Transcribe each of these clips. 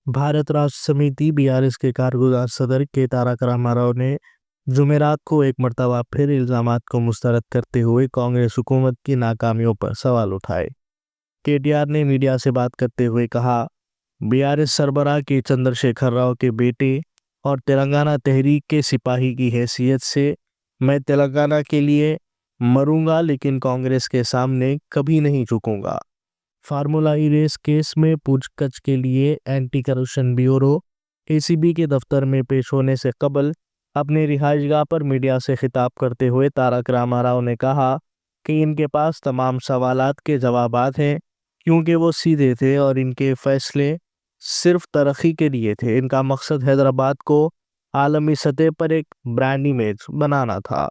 भारत राष्ट्र समिति बीआरएस के कारगुजार सदर के तारक रामाराव ने जुमेरात को एक मर्तबा फिर इल्जामात को मुस्तरद करते हुए कांग्रेस हुकूमत की नाकामियों पर सवाल उठाए। केटीआर ने मीडिया से बात करते हुए कहा, बीआरएस सरबराह के चंद्रशेखर राव के बेटे और तेलंगाना तहरीक के सिपाही की हैसियत से मैं तेलंगाना के लिए मरूंगा, लेकिन कांग्रेस के सामने कभी नहीं झुकूंगा। फार्मूला ई रेस केस में पूछताछ के लिए एंटी करप्शन ब्यूरो एसीबी के दफ्तर में पेश होने से कबल अपने रिहाइशगाह पर मीडिया से खिताब करते हुए तारक रामाराव ने कहा कि इनके पास तमाम सवालात के जवाबात हैं, क्योंकि वो सीधे थे और इनके फैसले सिर्फ तरक्की के लिए थे। इनका मकसद हैदराबाद को आलमी सतह पर एक ब्रांड इमेज बनाना था।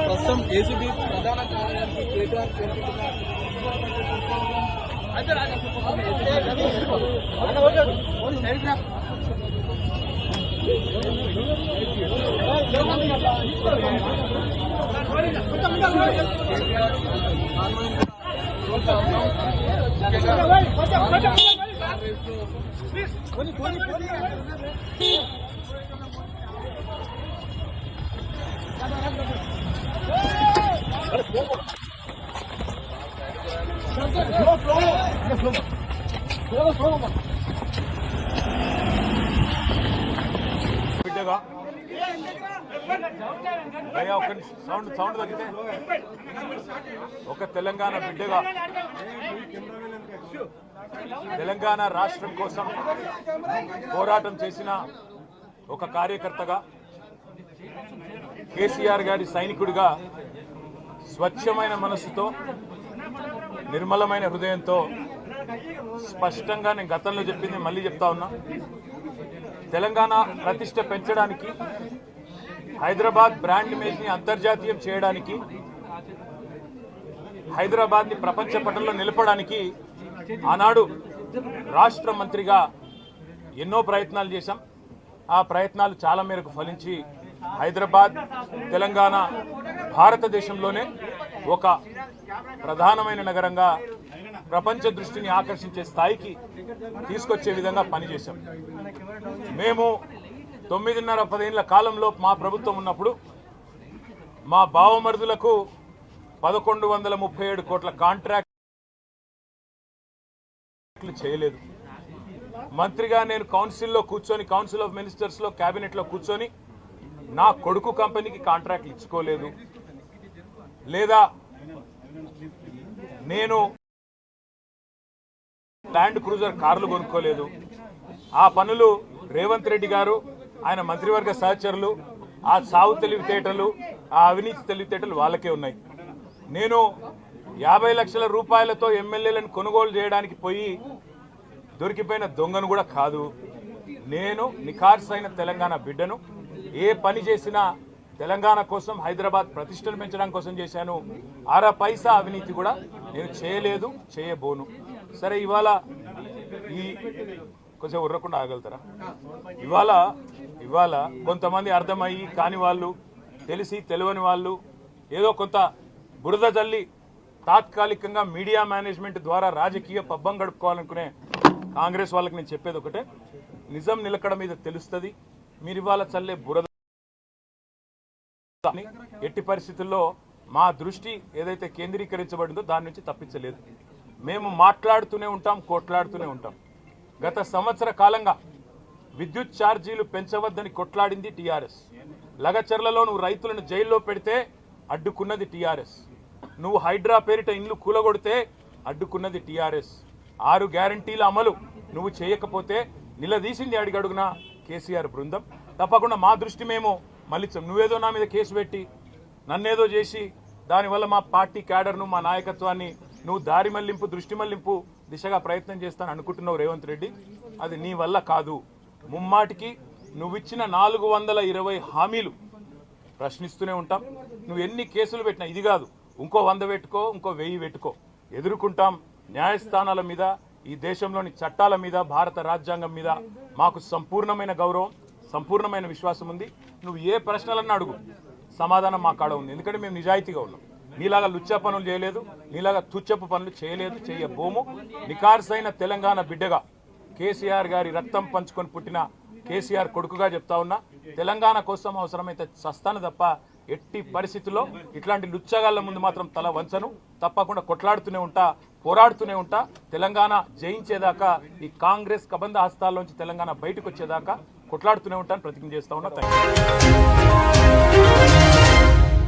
ప్రస్తుతం ఏసీబీ ప్రధాన కార్యాలయానికి కేటీఆర్ బిడ్డగా భయ్యా ఒక సౌండ్ తగ్గితే ఒక తెలంగాణ బిడ్డగా తెలంగాణ రాష్ట్రం కోసం పోరాటం చేసిన ఒక కార్యకర్తగా కేసీఆర్ గారి సైనికుడిగా స్వచ్ఛమైన మనస్సుతో నిర్మలమైన హృదయంతో స్పష్టంగా నేను గతంలో చెప్పింది మళ్ళీ చెప్తా ఉన్నా, తెలంగాణ ప్రతిష్ట పెంచడానికి, హైదరాబాద్ బ్రాండ్ ఇమేజ్ని అంతర్జాతీయం చేయడానికి, హైదరాబాద్ని ప్రపంచ పటంలో నిలపడానికి ఆనాడు రాష్ట్ర మంత్రిగా ఎన్నో ప్రయత్నాలు చేశాం. ఆ ప్రయత్నాలు చాలా మేరకు ఫలించి హైదరాబాద్, తెలంగాణ భారతదేశంలోనే ఒక ప్రధానమైన నగరంగా ప్రపంచ దృష్టిని ఆకర్షించే స్థాయికి తీసుకొచ్చే విధంగా పనిచేశాం. మేము 9.5-10 ఏళ్ల కాలంలో మా ప్రభుత్వం ఉన్నప్పుడు మా బావమరుదులకు 1137 కోట్ల కాంట్రాక్ట్లు చేయలేదు. మంత్రిగా నేను కౌన్సిల్లో కూర్చొని, కౌన్సిల్ ఆఫ్ మినిస్టర్స్లో, క్యాబినెట్లో కూర్చొని నా కొడుకు కంపెనీకి కాంట్రాక్ట్లు ఇచ్చుకోలేదు, లేదా నేను ల్యాండ్ క్రూజర్ కార్లు కొనుక్కోలేదు. ఆ పనులు రేవంత్ రెడ్డి గారు, ఆయన మంత్రివర్గ సహచరులు, ఆ సాగు తెలివితేటలు, ఆ అవినీతి తెలివితేటలు వాళ్ళకే ఉన్నాయి. నేను 50 లక్షల రూపాయలతో ఎమ్మెల్యేలను కొనుగోలు చేయడానికి పోయి దొరికిపోయిన దొంగను కూడా కాదు. నేను నిఖార్సైన తెలంగాణ బిడ్డను. ఏ పని చేసినా తెలంగాణ కోసం, హైదరాబాద్ ప్రతిష్టలు పెంచడం కోసం చేశాను. అర పైసా అవినీతి కూడా నేను చేయలేదు, చేయబోను. సరే, ఇవాళ ఈ కొంచెం ఉర్రకుండా ఆగలుగుతారా? ఇవాళ కొంతమంది అర్థమయ్యి కాని వాళ్ళు, తెలిసి తెలియని వాళ్ళు ఏదో కొంత బురద జల్లి తాత్కాలికంగా మీడియా మేనేజ్మెంట్ ద్వారా రాజకీయ పబ్బం గడుపుకోవాలనుకునే కాంగ్రెస్ వాళ్ళకి నేను చెప్పేది ఒకటే, నిజం నిలకడ మీద తెలుస్తుంది. మీరు ఇవాళ చల్లే బురద ఎట్టి పరిస్థితుల్లో మా దృష్టి ఏదైతే కేంద్రీకరించబడిందో దాని నుంచి తప్పించలేదు. మేము మాట్లాడుతూనే ఉంటాం, కొట్లాడుతూనే ఉంటాం. గత సంవత్సర కాలంగా విద్యుత్ ఛార్జీలు పెంచవద్దని కొట్లాడింది టీఆర్ఎస్. లగచర్లలో నువ్వు రైతులను జైల్లో పెడితే అడ్డుకున్నది టీఆర్ఎస్. నువ్వు హైడ్రా పేరిట ఇండ్లు కూలగొడితే అడ్డుకున్నది టీఆర్ఎస్. 6 గ్యారంటీల అమలు నువ్వు చేయకపోతే నిలదీసింది అడిగడుగున కేసీఆర్ బృందం. తప్పకుండా మా దృష్టి మేము మళ్ళించాం. నువ్వేదో నా మీద కేసు పెట్టి నన్నేదో చేసి దానివల్ల మా పార్టీ క్యాడర్ను, మా నాయకత్వాన్ని నువ్వు దారి మళ్లింపు, దృష్టి మళ్లింపు దిశగా ప్రయత్నం చేస్తాను అనుకుంటున్నావు రేవంత్ రెడ్డి. అది నీ వల్ల కాదు. ముమ్మాటికి నువ్విచ్చిన 420 హామీలు ప్రశ్నిస్తూనే ఉంటాం. నువ్వు ఎన్ని కేసులు పెట్టినా, ఇది కాదు ఇంకో 100 పెట్టుకో, ఇంకో 1000 పెట్టుకో, ఎదుర్కొంటాం. న్యాయస్థానాల మీద ఈ దేశంలోని చట్టాల మీద భారత రాజ్యాంగం మీద మాకు సంపూర్ణమైన గౌరవం సంపూర్ణమైన విశ్వాసం ఉంది. నువ్వు ఏ ప్రశ్నలన్నా అడుగు, సమాధానం మా కాడ ఉంది. ఎందుకంటే మేము నిజాయితీగా ఉన్నాం. నీలాగా లుచ్చా పనులు చేయలేదు, నీలాగా తుచ్చపు పనులు చేయలేదు, చేయబోము. నికార్సైన తెలంగాణ బిడ్డగా కేసీఆర్ గారి రక్తం పంచుకొని పుట్టిన కేసీఆర్ కొడుకుగా చెప్తా ఉన్నా, తెలంగాణ కోసం అవసరమైతే చస్తాను తప్ప ఎట్టి పరిస్థితుల్లో ఇట్లాంటి లుచ్చగాళ్ళ ముందు మాత్రం తల వంచను. తప్పకుండా కొట్లాడుతూనే ఉంటా, పోరాడుతూనే ఉంటా. తెలంగాణ జయించేదాకా, ఈ కాంగ్రెస్ కబంధ హస్తాల్లోంచి తెలంగాణ బయటకు వచ్చేదాకా కొట్లాడుతూనే ఉంటాను, ప్రతిజ్ఞ చేస్తా ఉన్నా. థాంక్యూ.